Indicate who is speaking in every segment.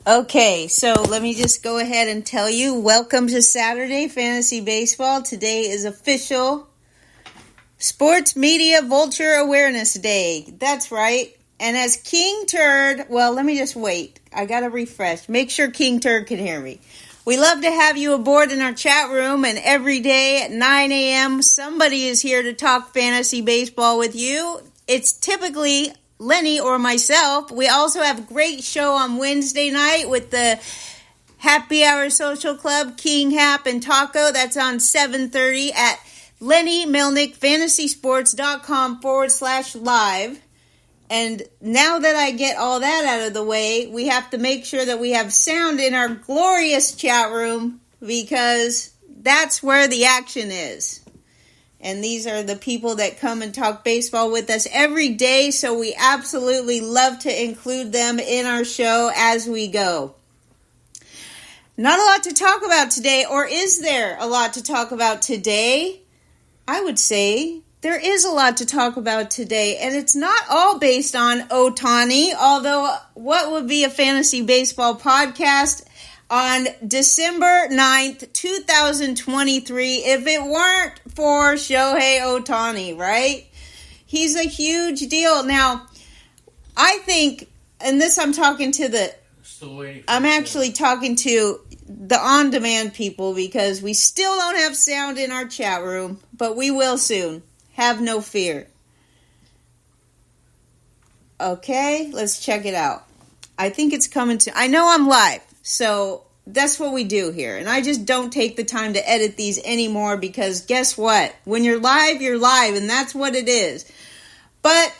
Speaker 1: Okay, so let me just go ahead and tell you, welcome to Saturday Fantasy Baseball. Today is official Sports Media Vulture Awareness Day. That's right. And as King Turd, well, let me just wait. I got to refresh. Make sure King Turd can hear me. We love to have you aboard in our chat room, and every day at 9 a.m., somebody is here to talk fantasy baseball with you. It's typically Lenny or myself. We also have a great show on Wednesday night with the Happy Hour Social Club, King Hap and Taco. That's on 7:30 at LennyMilnickFantasySports.com/live. And now that I get all that out of the way, we have to make sure that we have sound in our glorious chat room because that's where the action is. And these are the people that come and talk baseball with us every day, so we absolutely love to include them in our show as we go. Not a lot to talk about today, or is there a lot to talk about today? I would say there is a lot to talk about today, and it's not all based on Ohtani, although what would be a fantasy baseball podcast on December 9th, 2023, if it weren't for Shohei Ohtani, right? He's a huge deal. Now, I think, and this I'm talking to I'm actually talking to the on-demand people because we still don't have sound in our chat room, but we will soon. Have no fear. Okay, let's check it out. I think it's coming to... I know I'm live, so that's what we do here. And I just don't take the time to edit these anymore because guess what? When you're live, and that's what it is. But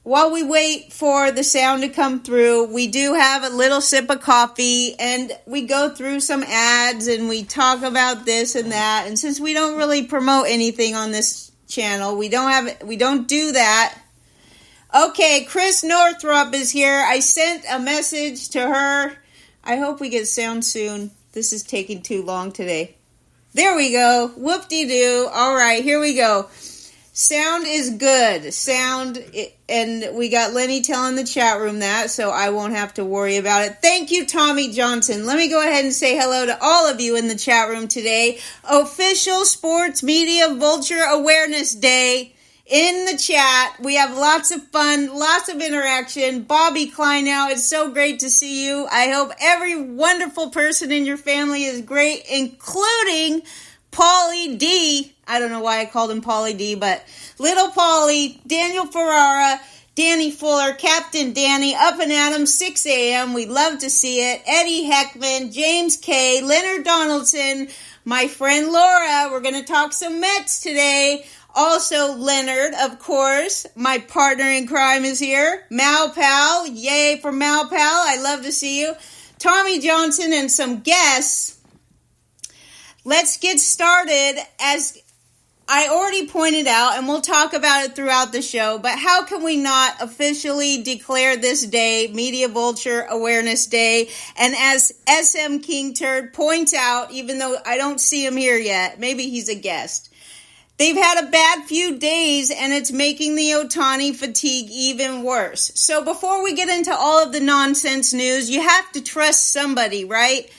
Speaker 1: while we wait for the sound to come through, we do have a little sip of coffee and we go through some ads and we talk about this and that. And since we don't really promote anything on this channel, we don't do that. Okay, Chris Northrup is here. I sent a message to her. I hope we get sound soon. This is taking too long today. There we go. Whoop-de-doo. All right, here we go. Sound is good. And we got Lenny telling the chat room that, so I won't have to worry about it. Thank you, Tommy Johnson. Let me go ahead and say hello to all of you in the chat room today. Official Sports Media Vulture Awareness Day. In the chat, we have lots of fun, lots of interaction. Bobby Kleinow, it's so great to see you. I hope every wonderful person in your family is great, including Paulie D. I don't know why I called him Paulie D, but Little Paulie, Daniel Ferrara, Danny Fuller, Captain Danny, Up and Adam, 6 a.m. We love to see it. Eddie Heckman, James K., Leonard Donaldson, my friend Laura. We're going to talk some Mets today. Also, Leonard, of course, my partner in crime is here. Mal Pal, yay for Mal Pal. I love to see you. Tommy Johnson and some guests. Let's get started. As I already pointed out, and we'll talk about it throughout the show, but how can we not officially declare this day Media Vulture Awareness Day? And as SM King Turd points out, even though I don't see him here yet, maybe he's a guest, they've had a bad few days, and it's making the Ohtani fatigue even worse. So before we get into all of the nonsense news, you have to trust somebody, right?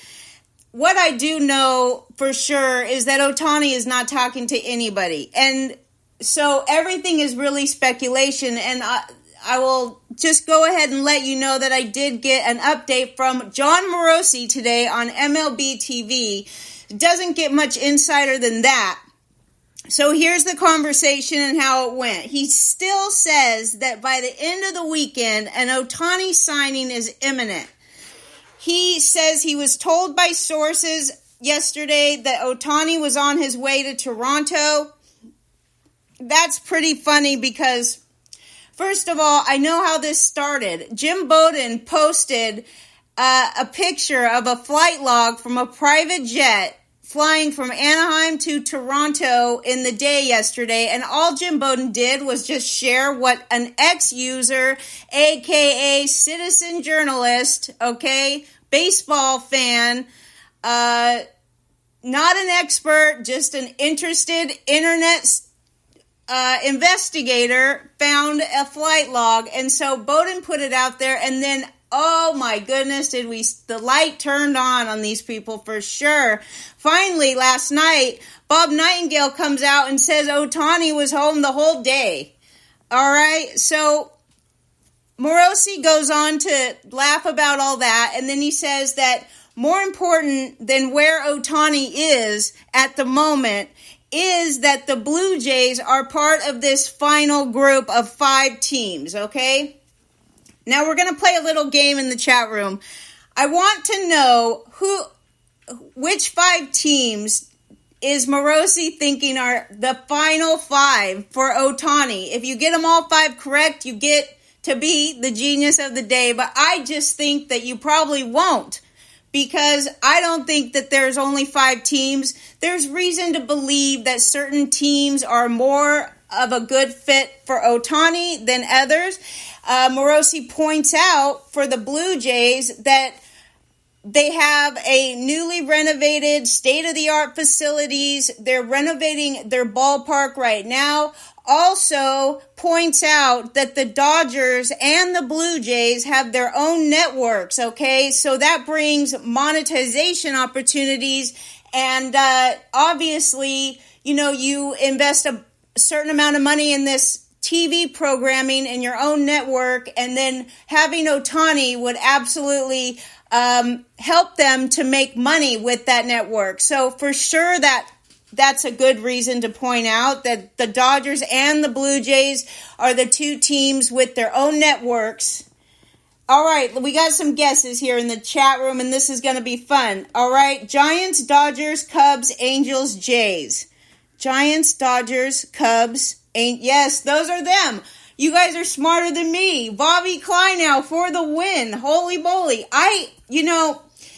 Speaker 1: What I do know for sure is that Ohtani is not talking to anybody. And so everything is really speculation. And I will just go ahead and let you know that I did get an update from John Morosi today on MLB TV. It doesn't get much insider than that. So here's the conversation and how it went. He still says that by the end of the weekend, an Ohtani signing is imminent. He says he was told by sources yesterday that Ohtani was on his way to Toronto. That's pretty funny because, first of all, I know how this started. Jim Bowden posted a picture of a flight log from a private jet flying from Anaheim to Toronto in the day yesterday, and all Jim Bowden did was just share what an ex-user, aka citizen journalist, okay, baseball fan, not an expert, just an interested internet investigator found a flight log, and so Bowden put it out there, and then Oh my goodness, the light turned on these people for sure. Finally, last night, Bob Nightingale comes out and says Ohtani was home the whole day. All right, so Morosi goes on to laugh about all that, and then he says that more important than where Ohtani is at the moment is that the Blue Jays are part of this final group of 5 teams, okay? Now we're going to play a little game in the chat room. I want to know which 5 teams is Morosi thinking are the final 5 for Ohtani. If you get them all 5 correct, you get to be the genius of the day, but I just think that you probably won't, because I don't think that there's only 5 teams. There's reason to believe that certain teams are more of a good fit for Ohtani than others. Morosi points out for the Blue Jays that they have a newly renovated state-of-the-art facilities. They're renovating their ballpark right now. Also points out that the Dodgers and the Blue Jays have their own networks, okay? So that brings monetization opportunities. And obviously, you invest a certain amount of money in this TV programming in your own network, and then having Ohtani would absolutely help them to make money with that network. So for sure that's a good reason to point out that the Dodgers and the Blue Jays are the 2 teams with their own networks. All right, we got some guesses here in the chat room, and this is going to be fun. All right, Giants, Dodgers, Cubs, Angels, Jays. Giants, Dodgers, Cubs, yes, those are them. You guys are smarter than me. Bobby Kleinow for the win. Holy moly.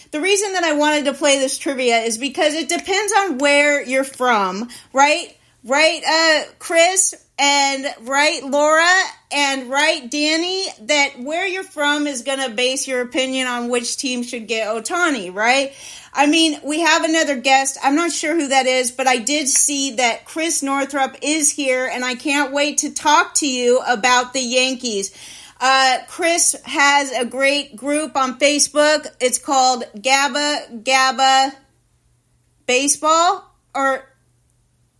Speaker 1: The reason that I wanted to play this trivia is because it depends on where you're from, right? Right, Chris, and right, Laura, and right, Danny, that where you're from is going to base your opinion on which team should get Ohtani, right? I mean, we have another guest. I'm not sure who that is, but I did see that Chris Northrup is here, and I can't wait to talk to you about the Yankees. Chris has a great group on Facebook. It's called Gabba Baseball, or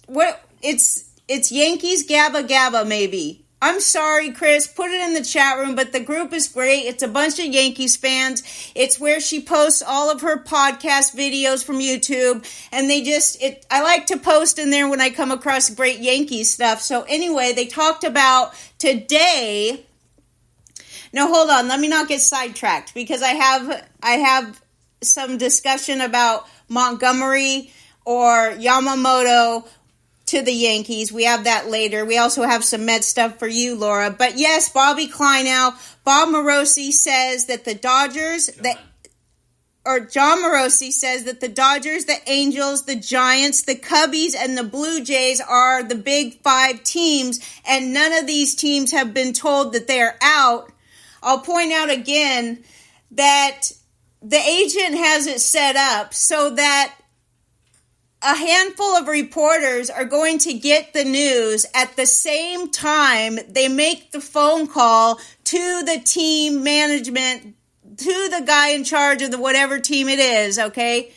Speaker 1: what? It's Yankees Gabba maybe. I'm sorry, Chris. Put it in the chat room, but the group is great. It's a bunch of Yankees fans. It's where she posts all of her podcast videos from YouTube, and I like to post in there when I come across great Yankees stuff. So anyway, they talked about today. Now hold on, let me not get sidetracked, because I have some discussion about Montgomery or Yamamoto to the Yankees. We have that later. We also have some Met stuff for you, Laura. But yes, Bobby Kleinow, Bob Morosi says that the Dodgers, John Morosi says that the Dodgers, the Angels, the Giants, the Cubbies, and the Blue Jays are the big 5 teams, and none of these teams have been told that they are out. I'll point out again that the agent has it set up so that a handful of reporters are going to get the news at the same time they make the phone call to the team management, to the guy in charge of the whatever team it is, okay?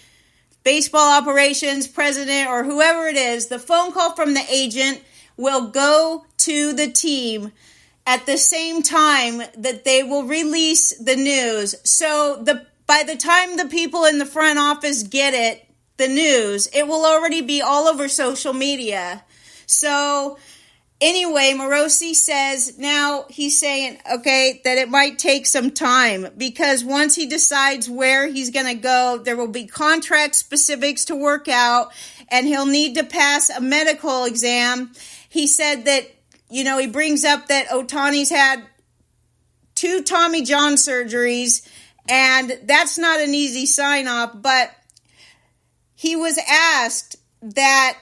Speaker 1: Baseball operations, president, or whoever it is. The phone call from the agent will go to the team at the same time that they will release the news. So by the time the people in the front office get it, the news, it will already be all over social media. So anyway, Morosi says now he's saying, okay, that it might take some time, because once he decides where he's going to go, there will be contract specifics to work out, and he'll need to pass a medical exam. He said that, he brings up that Ohtani's had 2 Tommy John surgeries, and that's not an easy sign-off, but he was asked that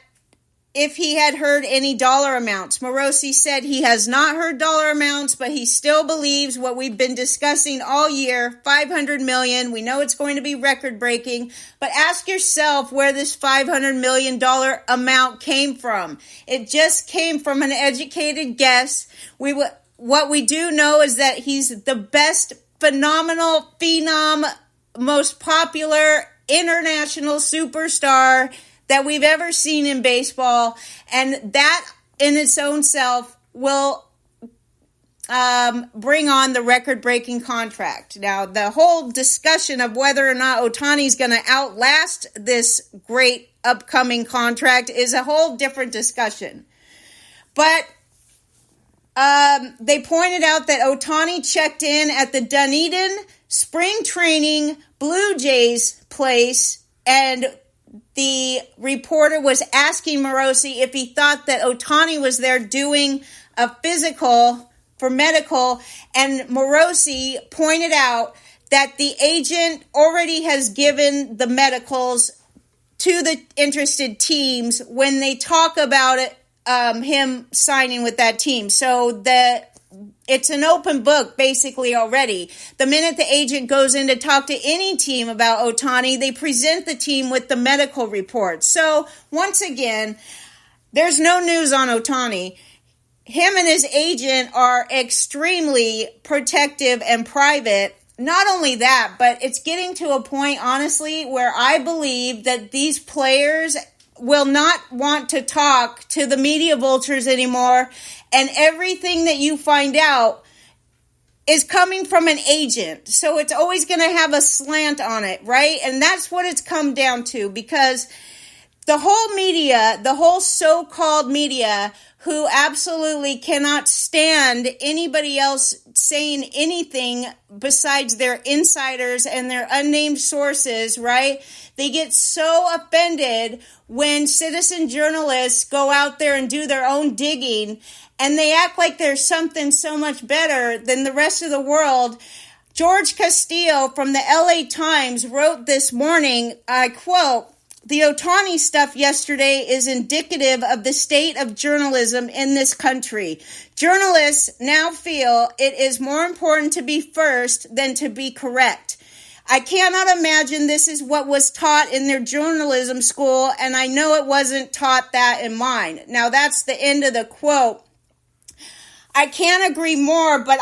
Speaker 1: if he had heard any dollar amounts. Morosi said he has not heard dollar amounts, but he still believes what we've been discussing all year, $500 million. We know it's going to be record-breaking, but ask yourself where this $500 million amount came from. It just came from an educated guess. What we do know is that he's the best phenomenal, phenom, most popular international superstar that we've ever seen in baseball. And that in its own self will bring on the record-breaking contract. Now, the whole discussion of whether or not Ohtani's going to outlast this great upcoming contract is a whole different discussion. But they pointed out that Ohtani checked in at the Dunedin spring training Blue Jays place, and the reporter was asking Morosi if he thought that Ohtani was there doing a physical for medical, and Morosi pointed out that the agent already has given the medicals to the interested teams when they talk about it, him signing with that team. So it's an open book basically already. The minute the agent goes in to talk to any team about Ohtani, they present the team with the medical report. So once again, there's no news on Ohtani. Him and his agent are extremely protective and private. Not only that, but it's getting to a point, honestly, where I believe that these players will not want to talk to the media vultures anymore, and everything that you find out is coming from an agent. So it's always going to have a slant on it, right? And that's what it's come down to, because the whole media, the whole so-called media, who absolutely cannot stand anybody else saying anything besides their insiders and their unnamed sources, right? They get so offended when citizen journalists go out there and do their own digging, and they act like there's something so much better than the rest of the world. George Castillo from the LA Times wrote this morning, I quote, "The Ohtani stuff yesterday is indicative of the state of journalism in this country. Journalists now feel it is more important to be first than to be correct. I cannot imagine this is what was taught in their journalism school, and I know it wasn't taught that in mine." Now, that's the end of the quote. I can't agree more, but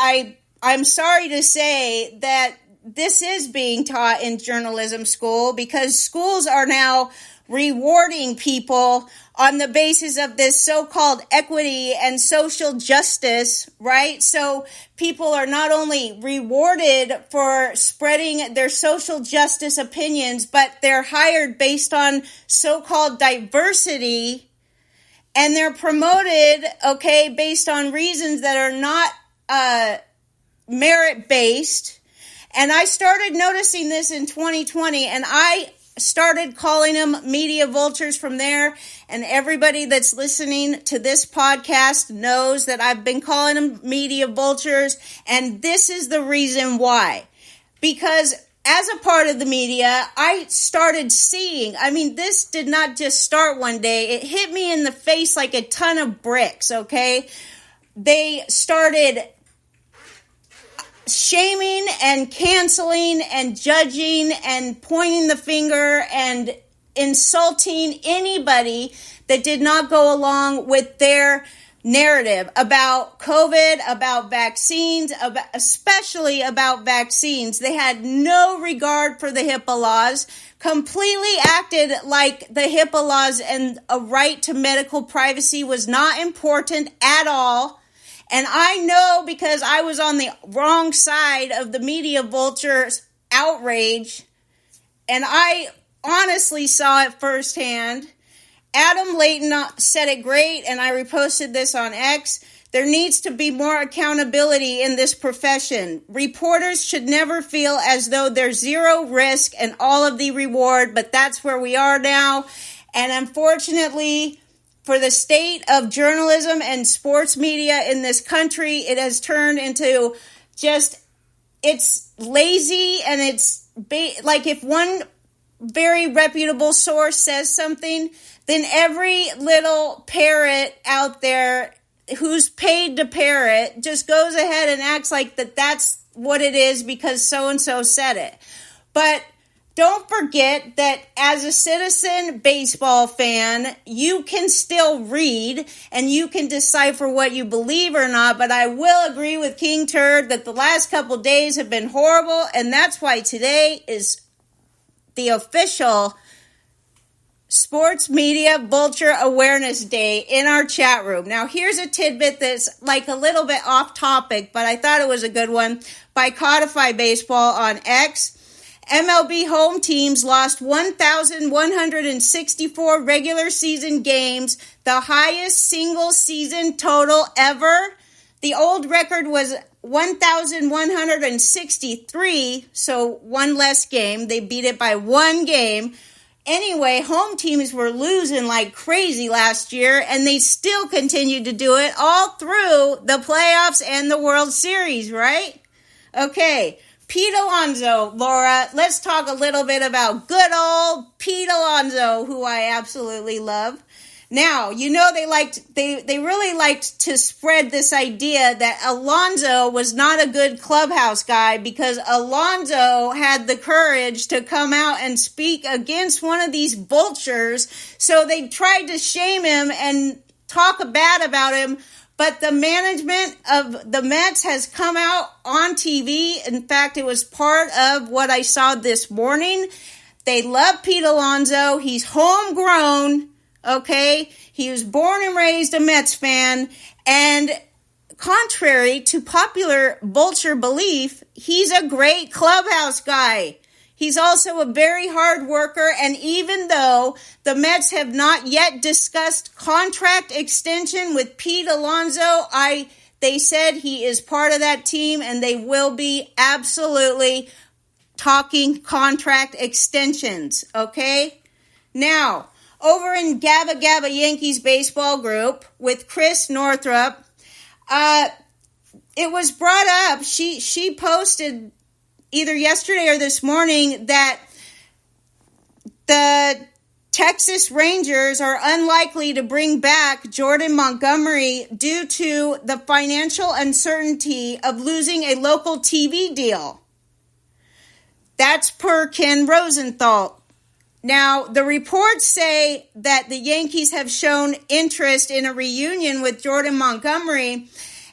Speaker 1: I'm sorry to say that this is being taught in journalism school, because schools are now rewarding people on the basis of this so-called equity and social justice, right? So people are not only rewarded for spreading their social justice opinions, but they're hired based on so-called diversity, and they're promoted, okay, based on reasons that are not merit-based. And I started noticing this in 2020, and I started calling them media vultures from there. And everybody that's listening to this podcast knows that I've been calling them media vultures. And this is the reason why. Because as a part of the media, I started seeing, this did not just start one day. It hit me in the face like a ton of bricks, okay? They started shaming and canceling and judging and pointing the finger and insulting anybody that did not go along with their narrative about COVID, about vaccines, especially about vaccines. They had no regard for the HIPAA laws, completely acted like the HIPAA laws and a right to medical privacy was not important at all. And I know, because I was on the wrong side of the media vultures outrage, and I honestly saw it firsthand. Adam Layton said it great, and I reposted this on X. There needs to be more accountability in this profession. Reporters should never feel as though there's zero risk and all of the reward, but that's where we are now. And unfortunately, for the state of journalism and sports media in this country, it has turned into it's lazy, and it's like if one very reputable source says something, then every little parrot out there who's paid to parrot just goes ahead and acts like that's what it is because so-and-so said it. But don't forget that as a citizen baseball fan, you can still read and you can decipher what you believe or not. But I will agree with King Turd that the last couple days have been horrible. And that's why today is the official Sports Media Vulture Awareness Day in our chat room. Now, here's a tidbit that's like a little bit off topic, but I thought it was a good one. By Codify Baseball on X, MLB home teams lost 1,164 regular season games, the highest single season total ever. The old record was 1,163, so one less game. They beat it by one game. Anyway, home teams were losing like crazy last year, and they still continued to do it all through the playoffs and the World Series, right? Okay, Pete Alonso, Laura, let's talk a little bit about good old Pete Alonso, who I absolutely love. Now, you know they really liked to spread this idea that Alonso was not a good clubhouse guy because Alonso had the courage to come out and speak against one of these vultures. So they tried to shame him and talk bad about him. But the management of the Mets has come out on TV. In fact, it was part of what I saw this morning. They love Pete Alonso. He's homegrown. Okay, he was born and raised a Mets fan, and contrary to popular vulture belief, he's a great clubhouse guy. He's also a very hard worker, and even though the Mets have not yet discussed contract extension with Pete Alonso, they said he is part of that team, and they will be absolutely talking contract extensions, okay? Now, over in Gabba Gabba Yankees baseball group with Chris Northrup, it was brought up, she posted either yesterday or this morning that the Texas Rangers are unlikely to bring back Jordan Montgomery due to the financial uncertainty of losing a local TV deal. That's per Ken Rosenthal. Now, the reports say that the Yankees have shown interest in a reunion with Jordan Montgomery,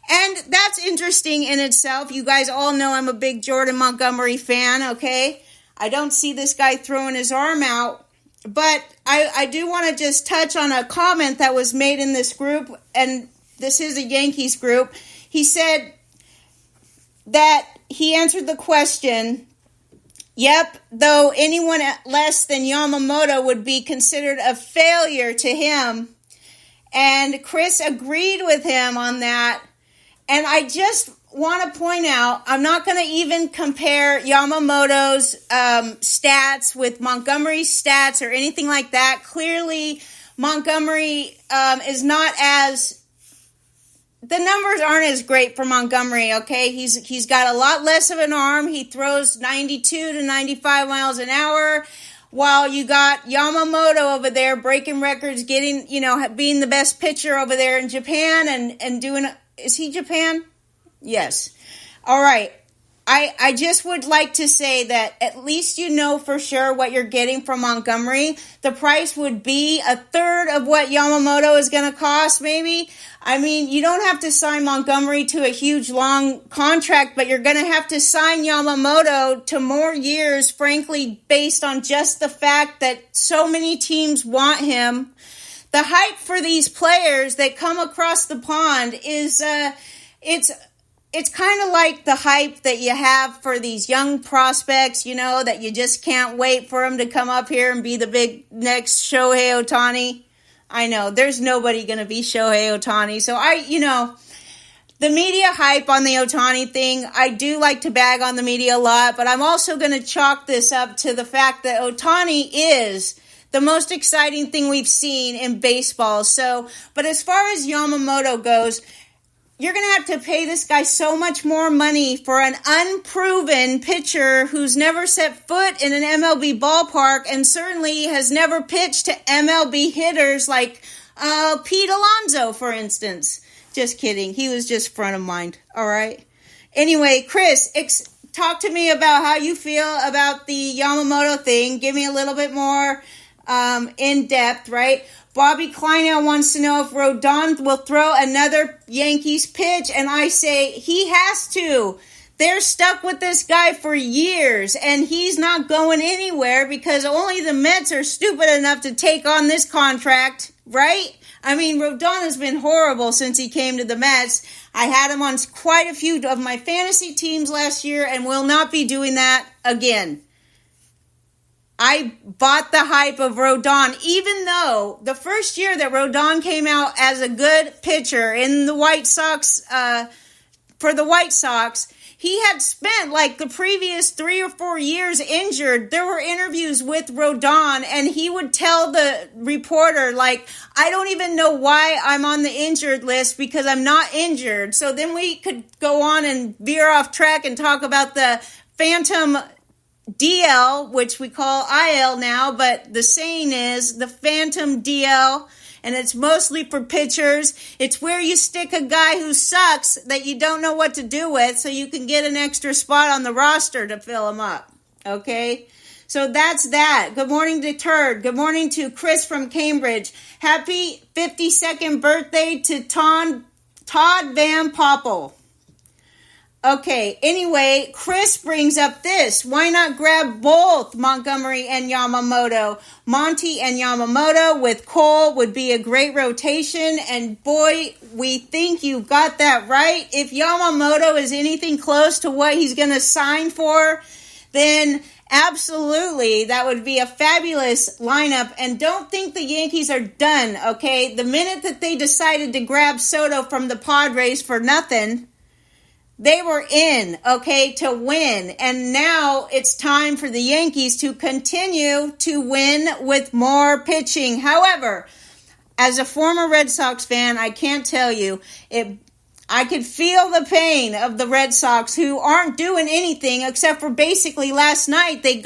Speaker 1: and that's interesting in itself. You guys all know I'm a big Jordan Montgomery fan, okay? I don't see this guy throwing his arm out, but I do want to just touch on a comment that was made in this group, and this is a Yankees group. He said that he answered the question, yep, though anyone less than Yamamoto would be considered a failure to him. And Chris agreed with him on that. And I just want to point out, I'm not going to even compare Yamamoto's stats with Montgomery's stats or anything like that. Clearly, Montgomery is not as... The numbers aren't as great for Montgomery, okay? He's got a lot less of an arm. He throws 92 to 95 miles an hour, while you got Yamamoto over there breaking records, getting, being the best pitcher over there in Japan and doing... Is he Japan? Yes. All right. I just would like to say that at least you know for sure what you're getting from Montgomery. The price would be a third of what Yamamoto is going to cost, maybe. I mean, you don't have to sign Montgomery to a huge, long contract, but you're going to have to sign Yamamoto to more years, frankly, based on just the fact that so many teams want him. The hype for these players that come across the pond is, it's kind of like the hype that you have for these young prospects, that you just can't wait for them to come up here and be the big next Shohei Ohtani. I know, there's nobody going to be Shohei Ohtani. So the media hype on the Ohtani thing, I do like to bag on the media a lot, but I'm also going to chalk this up to the fact that Ohtani is the most exciting thing we've seen in baseball. So, but as far as Yamamoto goes, you're going to have to pay this guy so much more money for an unproven pitcher who's never set foot in an MLB ballpark and certainly has never pitched to MLB hitters like Pete Alonso, for instance. Just kidding. He was just front of mind. All right. Anyway, Chris, talk to me about how you feel about the Yamamoto thing. Give me a little bit more in depth, right? Bobby Kleinell wants to know if Rodon will throw another Yankees pitch, and I say he has to. They're stuck with this guy for years, and he's not going anywhere because only the Mets are stupid enough to take on this contract, right? I mean, Rodon has been horrible since he came to the Mets. I had him on quite a few of my fantasy teams last year and will not be doing that again. I bought the hype of Rodon, even though the first year that Rodon came out as a good pitcher in the White Sox, for the White Sox, he had spent like the previous 3 or 4 years injured. There were interviews with Rodon, and he would tell the reporter, like, I don't even know why I'm on the injured list because I'm not injured. So then we could go on and veer off track and talk about the phantom DL, which we call IL now, but the saying is the phantom DL, and it's mostly for pitchers. It's where you stick a guy who sucks that you don't know what to do with so you can get an extra spot on the roster to fill him up, okay? So that's that. Good morning to Turd. Good morning to Chris from Cambridge. Happy 52nd birthday to Todd Van Poppel. Okay, anyway, Chris brings up this. Why not grab both Montgomery and Yamamoto? Monty and Yamamoto with Cole would be a great rotation. And boy, we think you got that right. If Yamamoto is anything close to what he's going to sign for, then absolutely, that would be a fabulous lineup. And don't think the Yankees are done, okay? The minute that they decided to grab Soto from the Padres for nothing, they were in, okay, to win. And now it's time for the Yankees to continue to win with more pitching. However, as a former Red Sox fan, I can't tell you, I could feel the pain of the Red Sox who aren't doing anything except for basically last night. They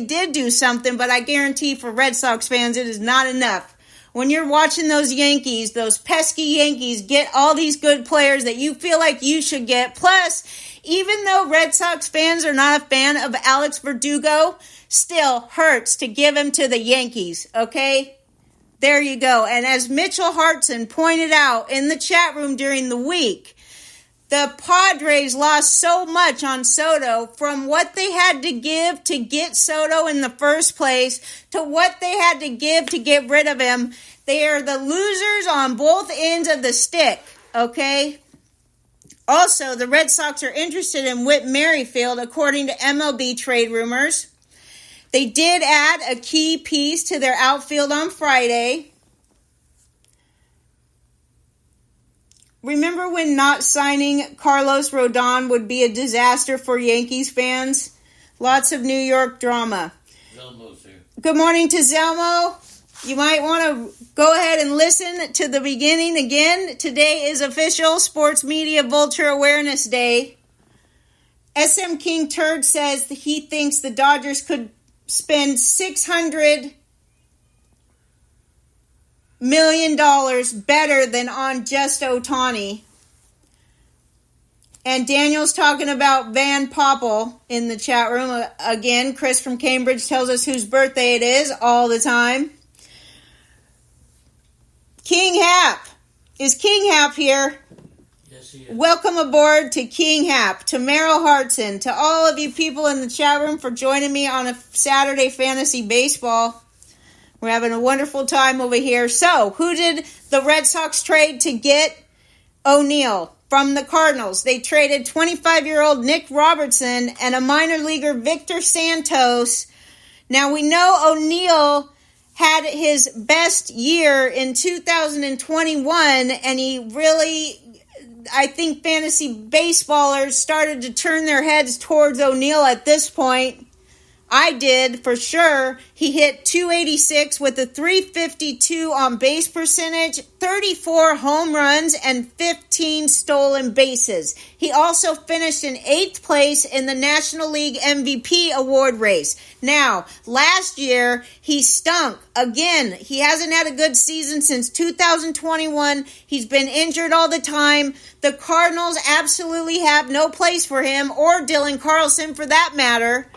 Speaker 1: did do something, but I guarantee for Red Sox fans it is not enough. When you're watching those Yankees, those pesky Yankees, get all these good players that you feel like you should get. Plus, even though Red Sox fans are not a fan of Alex Verdugo, still hurts to give him to the Yankees, okay? There you go. And as Mitchell Hartson pointed out in the chat room during the week, the Padres lost so much on Soto from what they had to give to get Soto in the first place to what they had to give to get rid of him. They are the losers on both ends of the stick, okay? Also, the Red Sox are interested in Whit Merrifield, according to MLB trade rumors. They did add a key piece to their outfield on Friday. Remember when not signing Carlos Rodon would be a disaster for Yankees fans? Lots of New York drama.
Speaker 2: Zelmo's here.
Speaker 1: Good morning to Zelmo. You might want to go ahead and listen to the beginning again. Today is official Sports Media Vulture Awareness Day. SM King Turd says that he thinks the Dodgers could spend $600 million better than on just Ohtani. And Daniel's talking about Van Poppel in the chat room. Again, Chris from Cambridge tells us whose birthday it is all the time. King Hap. Is King Hap here?
Speaker 2: Yes, he is.
Speaker 1: Welcome aboard to King Hap, to Merrill Hartson, to all of you people in the chat room for joining me on a Saturday Fantasy Baseball. We're having a wonderful time over here. So, who did the Red Sox trade to get O'Neill from the Cardinals? They traded 25-year-old Nick Robertson and a minor leaguer, Victor Santos. Now, we know O'Neill had his best year in 2021, and he really, I think fantasy baseballers started to turn their heads towards O'Neill at this point. I did for sure. He hit 286 with a 352 on base percentage, 34 home runs, and 15 stolen bases. He also finished in 8th place in the National League MVP award race. Now, last year, he stunk. Again, he hasn't had a good season since 2021. He's been injured all the time. The Cardinals absolutely have no place for him, or Dylan Carlson for that matter.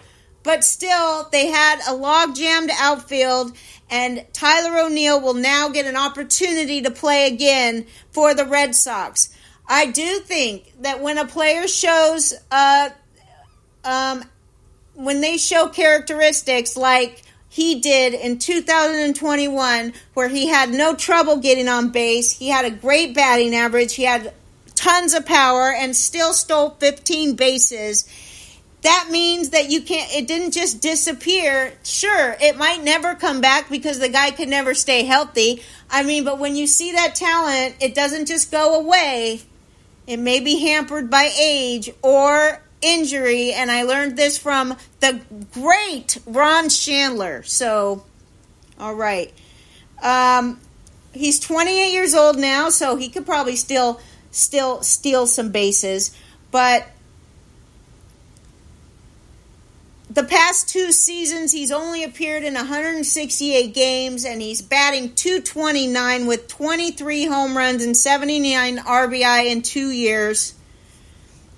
Speaker 1: But still, they had a log-jammed outfield, and Tyler O'Neill will now get an opportunity to play again for the Red Sox. I do think that when a player shows, when they show characteristics like he did in 2021, where he had no trouble getting on base, he had a great batting average, he had tons of power, and still stole 15 bases. That means that it didn't just disappear. Sure, it might never come back because the guy could never stay healthy. But when you see that talent, it doesn't just go away. It may be hampered by age or injury, and I learned this from the great Ron Chandler. So, all right. He's 28 years old now, so he could probably still steal some bases, but the past 2 seasons, he's only appeared in 168 games, and he's batting .229 with 23 home runs and 79 RBI in 2 years.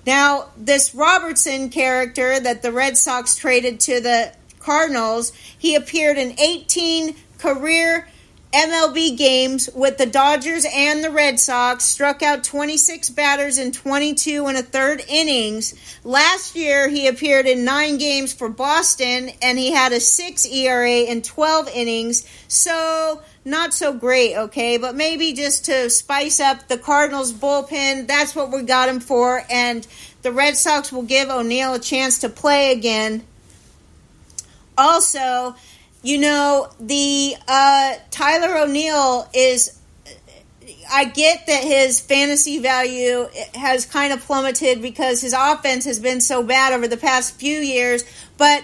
Speaker 1: Now, this Robertson character that the Red Sox traded to the Cardinals, he appeared in 18 career MLB games with the Dodgers and the Red Sox, struck out 26 batters in 22 1/3 innings. Last year, he appeared in 9 games for Boston, and he had a 6 ERA in 12 innings. So, not so great, okay? But maybe just to spice up the Cardinals' bullpen, that's what we got him for. And the Red Sox will give O'Neill a chance to play again. Also, the Tyler O'Neill is, I get that his fantasy value has kind of plummeted because his offense has been so bad over the past few years, but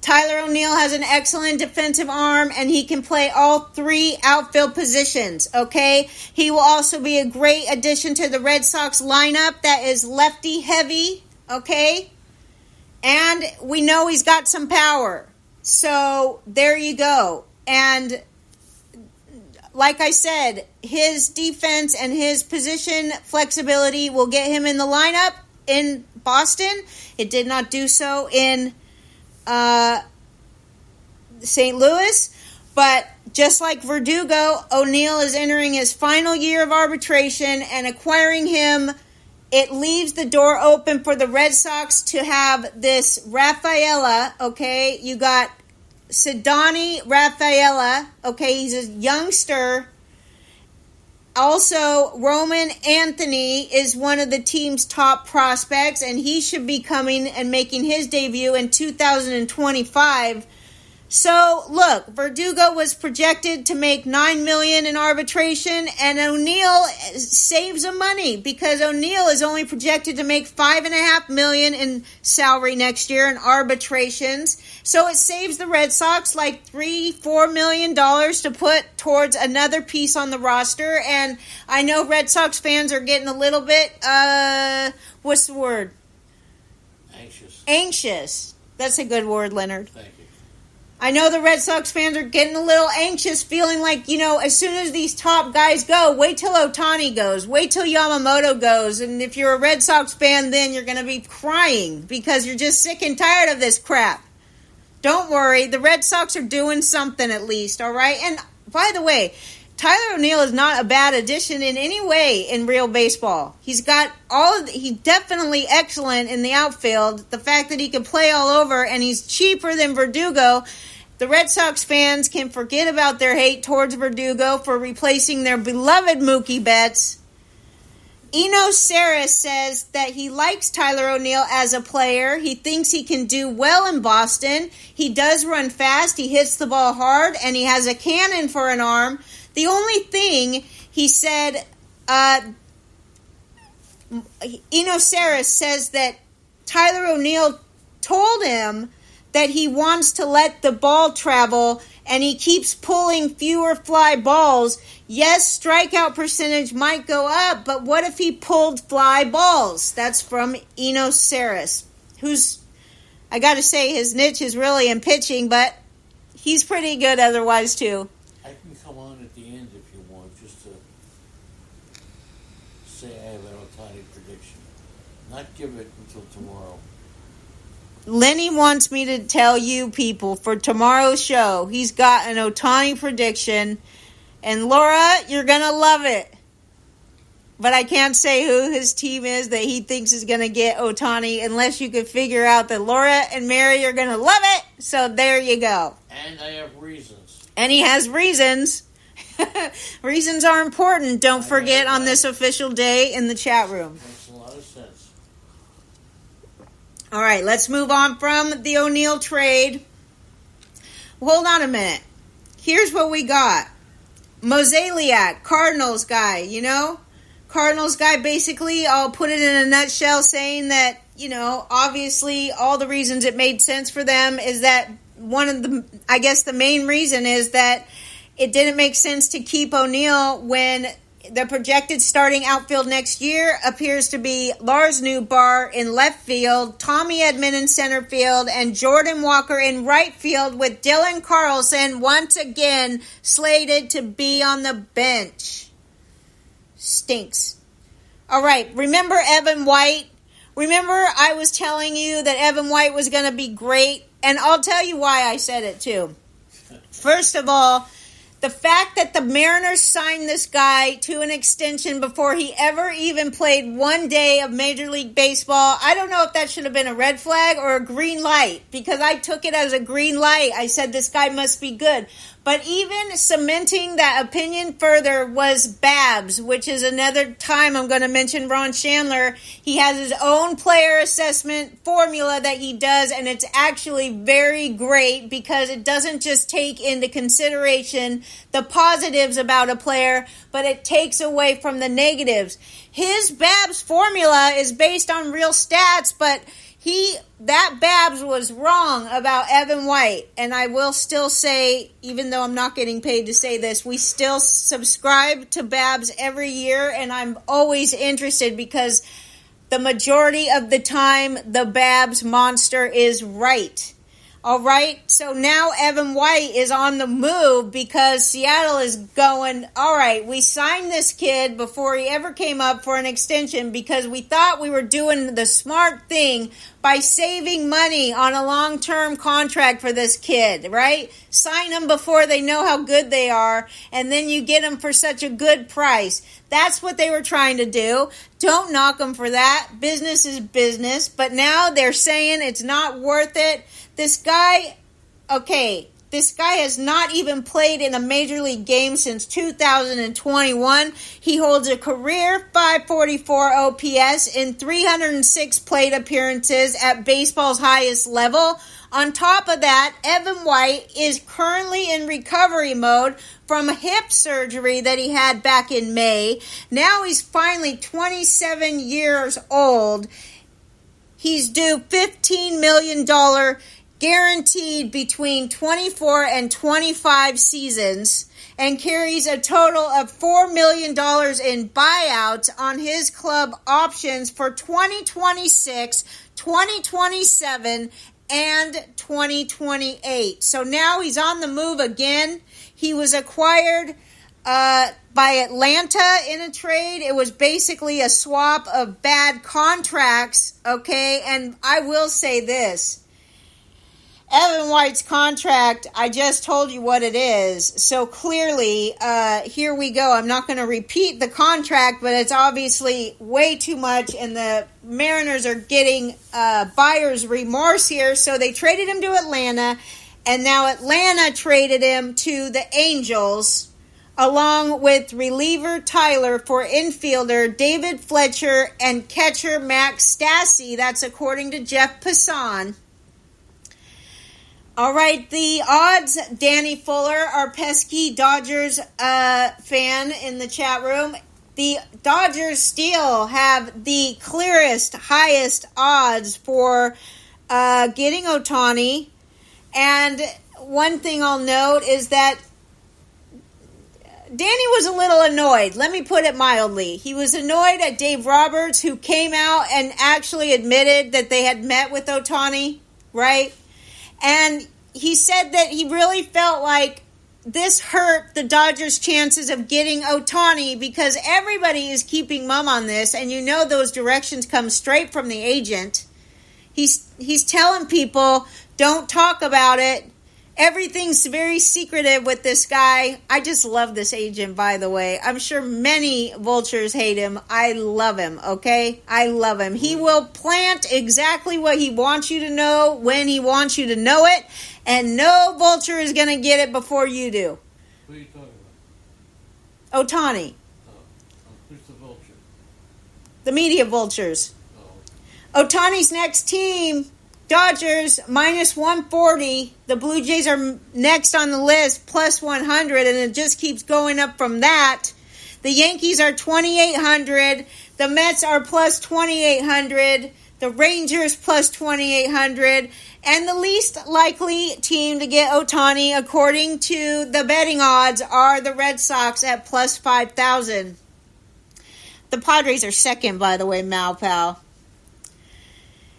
Speaker 1: Tyler O'Neill has an excellent defensive arm, and he can play all 3 outfield positions, okay? He will also be a great addition to the Red Sox lineup that is lefty heavy, okay? And we know he's got some power. So, there you go. And like I said, his defense and his position flexibility will get him in the lineup in Boston. It did not do so in St. Louis. But just like Verdugo, O'Neill is entering his final year of arbitration, and acquiring him, it leaves the door open for the Red Sox to have this Rafaela, okay? You got Ceddanne Rafaela, okay? He's a youngster. Also, Roman Anthony is one of the team's top prospects, and he should be coming and making his debut in 2025. So, look, Verdugo was projected to make $9 million in arbitration, and O'Neill saves some money because O'Neill is only projected to make $5.5 million in salary next year in arbitrations. So it saves the Red Sox like $3-4 million to put towards another piece on the roster. And I know Red Sox fans are getting a little bit, what's the word? Anxious. That's a good word, Leonard.
Speaker 2: Thank you.
Speaker 1: I know the Red Sox fans are getting a little anxious, feeling like, as soon as these top guys go, wait till Ohtani goes, wait till Yamamoto goes, and if you're a Red Sox fan, then you're going to be crying because you're just sick and tired of this crap. Don't worry, the Red Sox are doing something at least, all right? And by the way, Tyler O'Neill is not a bad addition in any way in real baseball. He's definitely excellent in the outfield. The fact that he can play all over, and he's cheaper than Verdugo. The Red Sox fans can forget about their hate towards Verdugo for replacing their beloved Mookie Betts. Eno Saris says that he likes Tyler O'Neill as a player. He thinks he can do well in Boston. He does run fast, he hits the ball hard, and he has a cannon for an arm. The only thing he said, Eno Saris says that Tyler O'Neill told him that he wants to let the ball travel and he keeps pulling fewer fly balls, yes, strikeout percentage might go up, but what if he pulled fly balls? That's from Enos Saris, who's, I got to say, his niche is really in pitching, but he's pretty good otherwise too.
Speaker 2: I can come on at the end if you want, just to say I have an Ohtani prediction. Not give it until tomorrow.
Speaker 1: Lenny wants me to tell you people for tomorrow's show, he's got an Ohtani prediction. And Laura, you're going to love it. But I can't say who his team is that he thinks is going to get Ohtani unless you could figure out that Laura and Mary are going to love it. So there you go.
Speaker 2: And I have reasons.
Speaker 1: And he has reasons. Reasons are important. Don't forget on this official day in the chat room.
Speaker 2: Makes a lot of sense.
Speaker 1: All right, let's move on from the O'Neill trade. Hold on a minute. Here's what we got. Mozeliak, Cardinals guy, you know? Cardinals guy, basically, I'll put it in a nutshell saying that, you know, obviously all the reasons it made sense for them is that one of the, I guess the main reason is that it didn't make sense to keep O'Neill when the projected starting outfield next year appears to be Lars Nootbaar in left field, Tommy Edman in center field, and Jordan Walker in right field with Dylan Carlson once again slated to be on the bench. Stinks. All right, remember Evan White? Remember I was telling you that Evan White was going to be great? And I'll tell you why I said it too. First of all, the fact that the Mariners signed this guy to an extension before he ever even played one day of Major League Baseball, I don't know if that should have been a red flag or a green light, because I took it as a green light. I said this guy must be good. But even cementing that opinion further was Babs, which is another time I'm going to mention Ron Chandler. He has his own player assessment formula that he does, and it's actually very great because it doesn't just take into consideration the positives about a player, but it takes away from the negatives. His Babs formula is based on real stats, but that Babs was wrong about Evan White. And I will still say, even though I'm not getting paid to say this, we still subscribe to Babs every year, and I'm always interested because the majority of the time the Babs monster is right. All right, so now Evan White is on the move because Seattle is going, all right, we signed this kid before he ever came up for an extension because we thought we were doing the smart thing by saving money on a long-term contract for this kid, right? Sign them before they know how good they are, and then you get them for such a good price. That's what they were trying to do. Don't knock them for that. Business is business, but now they're saying it's not worth it. This guy has not even played in a major league game since 2021. He holds a career 544 OPS in 306 plate appearances at baseball's highest level. On top of that, Evan White is currently in recovery mode from hip surgery that he had back in May. Now he's finally 27 years old. He's due $15 million guaranteed between 24 and 25 seasons and carries a total of $4 million in buyouts on his club options for 2026, 2027, and 2028. So now he's on the move again. He was acquired by Atlanta in a trade. It was basically a swap of bad contracts, okay? And I will say this. Evan White's contract, I just told you what it is. So clearly, here we go. I'm not going to repeat the contract, but it's obviously way too much, and the Mariners are getting buyer's remorse here. So they traded him to Atlanta, and now Atlanta traded him to the Angels, along with reliever Tyler for infielder David Fletcher and catcher Max Stassi. That's according to Jeff Passan. All right, the odds, Danny Fuller, our pesky Dodgers fan in the chat room. The Dodgers still have the clearest, highest odds for getting Ohtani. And one thing I'll note is that Danny was a little annoyed. Let me put it mildly. He was annoyed at Dave Roberts, who came out and actually admitted that they had met with Ohtani, right? And he said that he really felt like this hurt the Dodgers' chances of getting Ohtani because everybody is keeping mum on this, and you know those directions come straight from the agent. He's telling people, don't talk about it. Everything's very secretive with this guy. I just love this agent, by the way. I'm sure many vultures hate him. I love him, okay? I love him. He will plant exactly what he wants you to know when he wants you to know it, and no vulture is going to get it before you do.
Speaker 2: Who are you talking about?
Speaker 1: Ohtani.
Speaker 2: Who's the vulture?
Speaker 1: The media vultures.
Speaker 2: Oh.
Speaker 1: Ohtani's next team, Dodgers, minus 140. The Blue Jays are next on the list, plus 100, and it just keeps going up from that. The Yankees are 2,800. The Mets are plus 2,800. The Rangers plus 2,800. And the least likely team to get Ohtani, according to the betting odds, are the Red Sox at plus 5,000. The Padres are second, by the way, Mal Pal.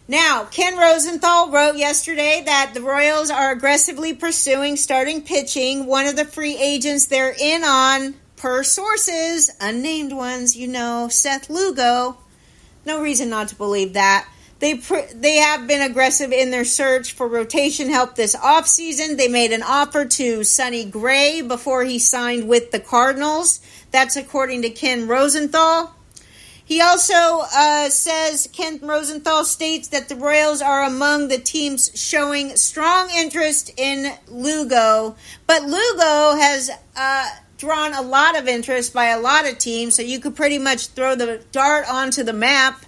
Speaker 1: Now, Ken Rosenthal wrote yesterday that the Royals are aggressively pursuing starting pitching. One of the free agents they're in on, per sources, unnamed ones, you know, Seth Lugo. No reason not to believe that. They have been aggressive in their search for rotation help this offseason. They made an offer to Sonny Gray before he signed with the Cardinals. That's according to Ken Rosenthal. He also says, Ken Rosenthal states that the Royals are among the teams showing strong interest in Lugo. But Lugo has drawn a lot of interest by a lot of teams, so you could pretty much throw the dart onto the map,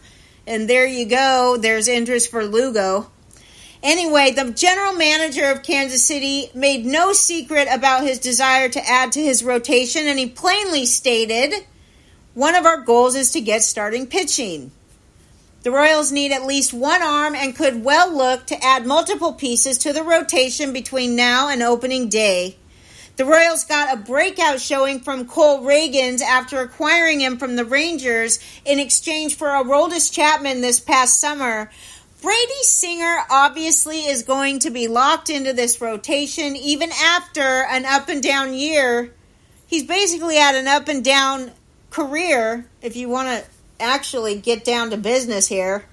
Speaker 1: and there you go. There's interest for Lugo. Anyway, the general manager of Kansas City made no secret about his desire to add to his rotation, and he plainly stated, one of our goals is to get starting pitching. The Royals need at least one arm and could well look to add multiple pieces to the rotation between now and opening day. The Royals got a breakout showing from Cole Reagans after acquiring him from the Rangers in exchange for Aroldis Chapman this past summer. Brady Singer obviously is going to be locked into this rotation even after an up-and-down year. He's basically had an up-and-down career, if you want to actually get down to business here.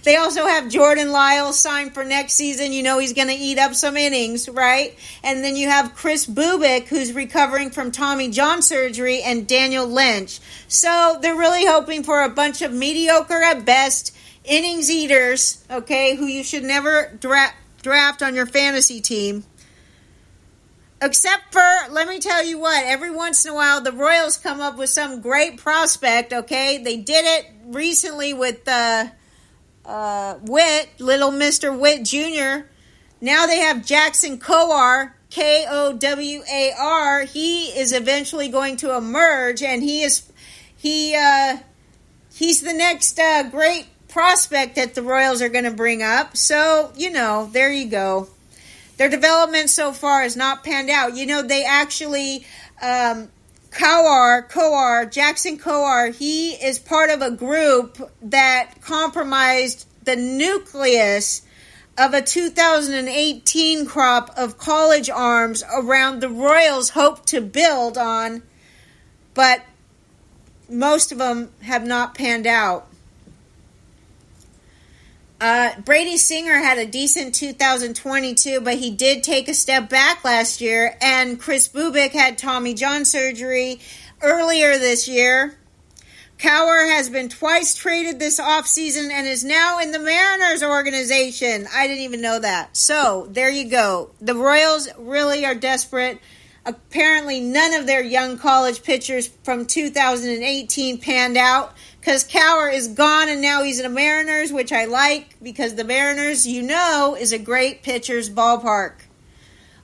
Speaker 1: They also have Jordan Lyles signed for next season. You know he's going to eat up some innings, right? And then you have Chris Bubik, who's recovering from Tommy John surgery, and Daniel Lynch. So they're really hoping for a bunch of mediocre at best innings eaters, okay, who you should never draft on your fantasy team. Except for, let me tell you what, every once in a while the Royals come up with some great prospect, okay? They did it recently with Witt, little Mr. Witt Jr. Now they have Jackson Kowar, Kowar. He is eventually going to emerge, and he's the next great prospect that the Royals are going to bring up. So, you know, there you go. Their development so far has not panned out. You know, they actually, Jackson Kowar, he is part of a group that compromised the nucleus of a 2018 crop of college arms around the Royals hope to build on, but most of them have not panned out. Brady Singer had a decent 2022, but he did take a step back last year, and Chris Bubik had Tommy John surgery earlier this year. Kowar has been twice traded this offseason and is now in the Mariners organization. I didn't even know that. So, there you go. The Royals really are desperate. Apparently, none of their young college pitchers from 2018 panned out, because Kowar is gone and now he's in the Mariners, which I like, because the Mariners, you know, is a great pitcher's ballpark.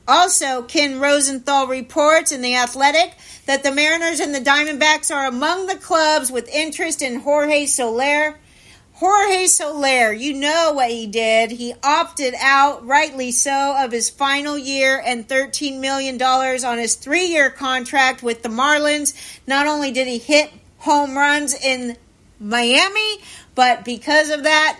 Speaker 1: Also, Ken Rosenthal reports in The Athletic that the Mariners and the Diamondbacks are among the clubs with interest in Jorge Soler. Jorge Soler, you know what he did. He opted out, rightly so, of his final year and $13 million on his 3-year contract with the Marlins. Not only did he hit home runs in Miami, but because of that,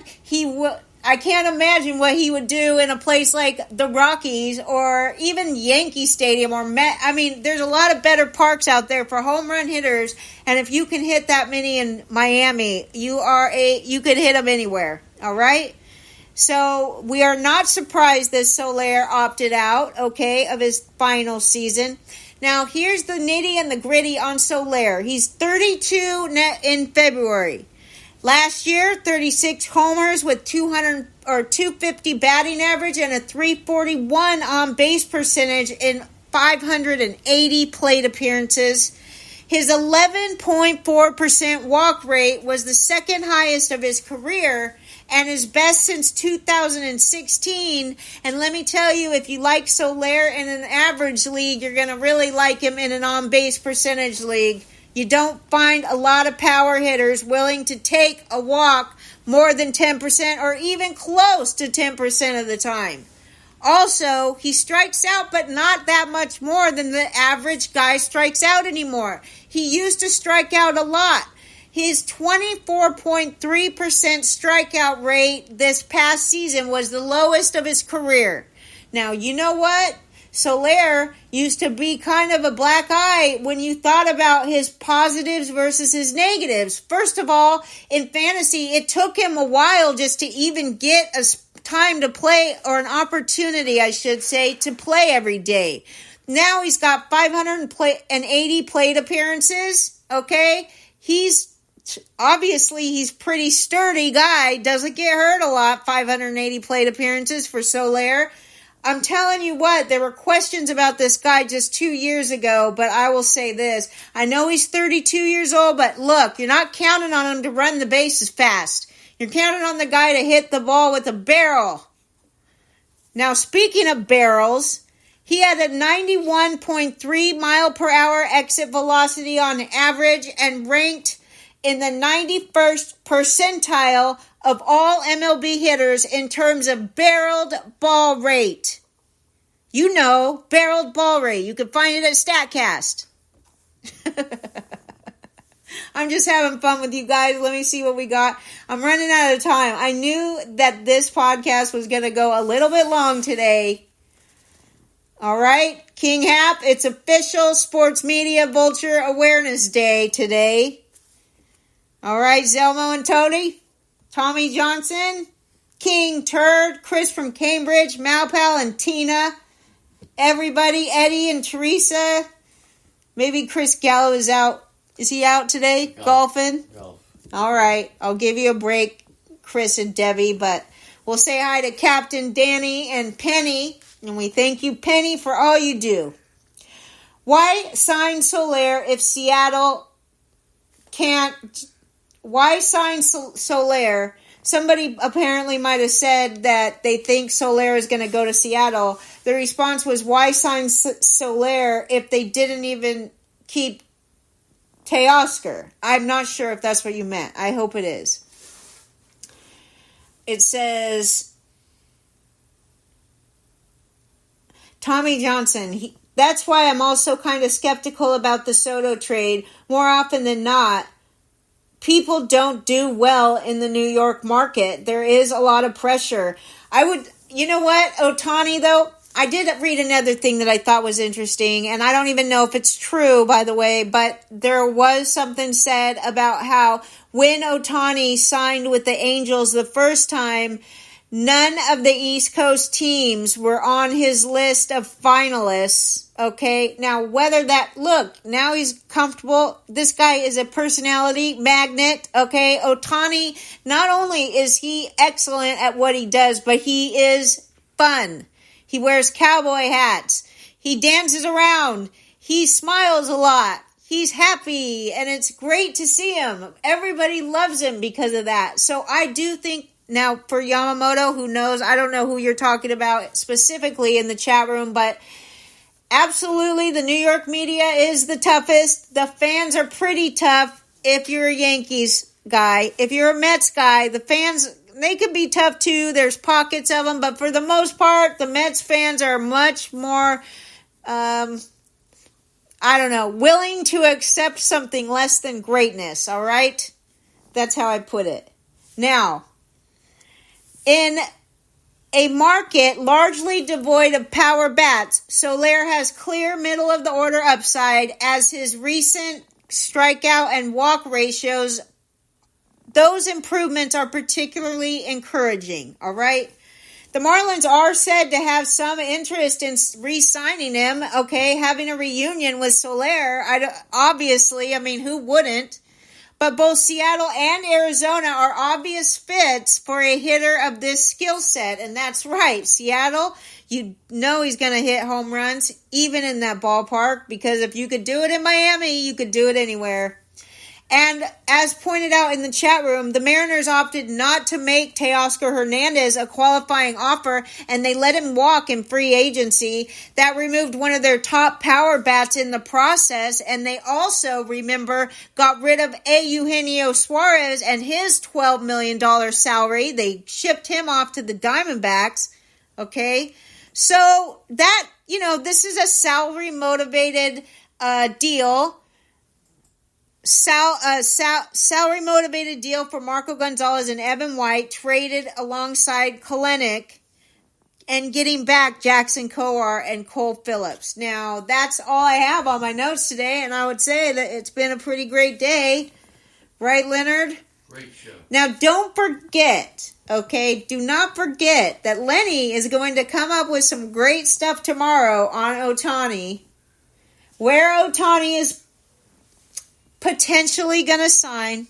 Speaker 1: I can't imagine what he would do in a place like the Rockies or even Yankee Stadium or there's a lot of better parks out there for home run hitters, and if you can hit that many in Miami, you could hit them anywhere. All right? So we are not surprised that Soler opted out, okay, of his final season. Now, here's the nitty and the gritty on Soler. He's 32 in February. Last year, 36 homers with 250 batting average and a 341 on base percentage in 580 plate appearances. His 11.4% walk rate was the second highest of his career and his best since 2016. And let me tell you, if you like Soler in an average league, you're going to really like him in an on-base percentage league. You don't find a lot of power hitters willing to take a walk more than 10% or even close to 10% of the time. Also, he strikes out, but not that much more than the average guy strikes out anymore. He used to strike out a lot. His 24.3% strikeout rate this past season was the lowest of his career. Now, you know what? Soler used to be kind of a black eye when you thought about his positives versus his negatives. First of all, in fantasy, it took him a while just to even get a time to play, or an opportunity, I should say, to play every day. Now he's got 580 plate appearances, okay? He's pretty sturdy guy, doesn't get hurt a lot, 580 plate appearances for Soler. I'm telling you what, there were questions about this guy just 2 years ago, but I will say this. I know he's 32 years old, but look, you're not counting on him to run the bases fast. You're counting on the guy to hit the ball with a barrel. Now, speaking of barrels, he had a 91.3 mile per hour exit velocity on average and ranked in the 91st percentile of all MLB hitters in terms of barreled ball rate. You know, barreled ball rate. You can find it at StatCast. I'm just having fun with you guys. Let me see what we got. I'm running out of time. I knew that this podcast was going to go a little bit long today. All right, King Hap, it's official Sports Media Vulture Awareness Day today. All right, Zelmo and Tony, Tommy Johnson, King Turd, Chris from Cambridge, Malpal and Tina, everybody, Eddie and Teresa. Maybe Chris Gallo is out. Is he out today? Golfing?
Speaker 2: Golf.
Speaker 1: All right, I'll give you a break, Chris and Debbie, but we'll say hi to Captain Danny and Penny, and we thank you, Penny, for all you do. Why sign Soler if Seattle can't? Why sign Soler? Somebody apparently might have said that they think Soler is going to go to Seattle. The response was, why sign Soler if they didn't even keep Teoscar? I'm not sure if that's what you meant. I hope it is. It says, Tommy Johnson, that's why I'm also kind of skeptical about the Soto trade. More often than not, people don't do well in the New York market. There is a lot of pressure. You know what, Ohtani, though? I did read another thing that I thought was interesting, and I don't even know if it's true, by the way, but there was something said about how when Ohtani signed with the Angels the first time, none of the East Coast teams were on his list of finalists, okay? Now, now he's comfortable. This guy is a personality magnet, okay? Ohtani, not only is he excellent at what he does, but he is fun. He wears cowboy hats. He dances around. He smiles a lot. He's happy, and it's great to see him. Everybody loves him because of that. So I do think, now for Yamamoto, who knows, I don't know who you're talking about specifically in the chat room, but absolutely the New York media is the toughest. The fans are pretty tough if you're a Yankees guy, if you're a Mets guy, the fans, they could be tough too. There's pockets of them, but for the most part, the Mets fans are much more, willing to accept something less than greatness, all right? That's how I put it. Now, in a market largely devoid of power bats, Soler has clear middle of the order upside as his recent strikeout and walk ratios, those improvements are particularly encouraging, all right? The Marlins are said to have some interest in re-signing him, okay, having a reunion with Soler. Obviously, who wouldn't? But both Seattle and Arizona are obvious fits for a hitter of this skill set. And that's right. Seattle, you know he's going to hit home runs, even in that ballpark, because if you could do it in Miami, you could do it anywhere. And as pointed out in the chat room, the Mariners opted not to make Teoscar Hernandez a qualifying offer, and they let him walk in free agency. That removed one of their top power bats in the process, and they also, remember, got rid of Eugenio Suarez and his $12 million salary. They shipped him off to the Diamondbacks, okay? So that, this is a salary-motivated deal. Salary motivated deal for Marco Gonzalez and Evan White, traded alongside Kalenic, and getting back Jackson Kowar and Cole Phillips. Now, that's all I have on my notes today, and I would say that it's been a pretty great day. Right, Leonard?
Speaker 2: Great show.
Speaker 1: Now, don't forget, okay, do not forget that Lenny is going to come up with some great stuff tomorrow on Ohtani, where Ohtani is potentially going to sign.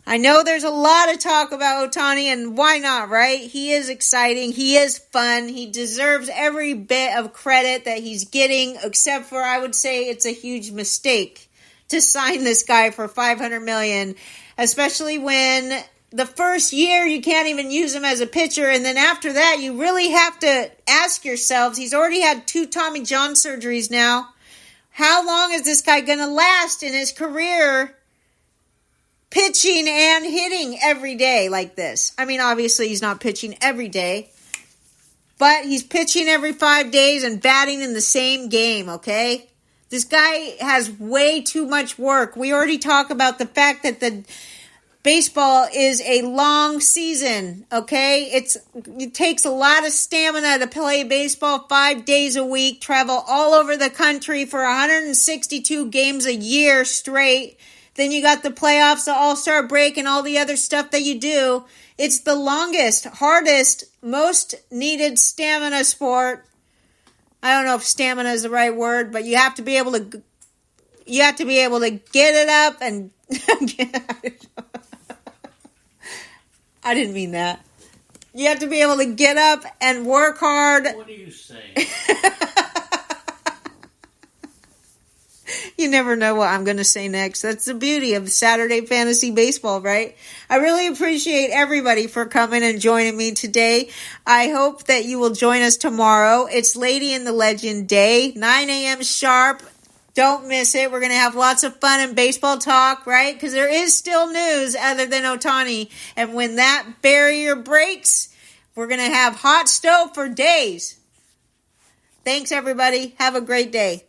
Speaker 1: I know there's a lot of talk about Ohtani, and why not, right? He is exciting. He is fun. He deserves every bit of credit that he's getting, except for I would say it's a huge mistake to sign this guy for $500 million, especially when the first year you can't even use him as a pitcher, and then after that you really have to ask yourselves, he's already had 2 Tommy John surgeries now. How long is this guy going to last in his career pitching and hitting every day like this? Obviously he's not pitching every day, but he's pitching every 5 days and batting in the same game, okay? This guy has way too much work. We already talked about the fact that the baseball is a long season, okay? It takes a lot of stamina to play baseball 5 days a week, travel all over the country for 162 games a year straight. Then you got the playoffs, the All-Star break, and all the other stuff that you do. It's the longest, hardest, most needed stamina sport. I don't know if stamina is the right word, but you have to be able to get it up and I didn't mean that. You have to be able to get up and work hard.
Speaker 2: What are you saying?
Speaker 1: You never know what I'm going to say next. That's the beauty of Saturday Fantasy Baseball, right? I really appreciate everybody for coming and joining me today. I hope that you will join us tomorrow. It's Lady in the Legend Day, 9 a.m. sharp. Don't miss it. We're going to have lots of fun and baseball talk, right? Because there is still news other than Ohtani. And when that barrier breaks, we're going to have hot stove for days. Thanks, everybody. Have a great day.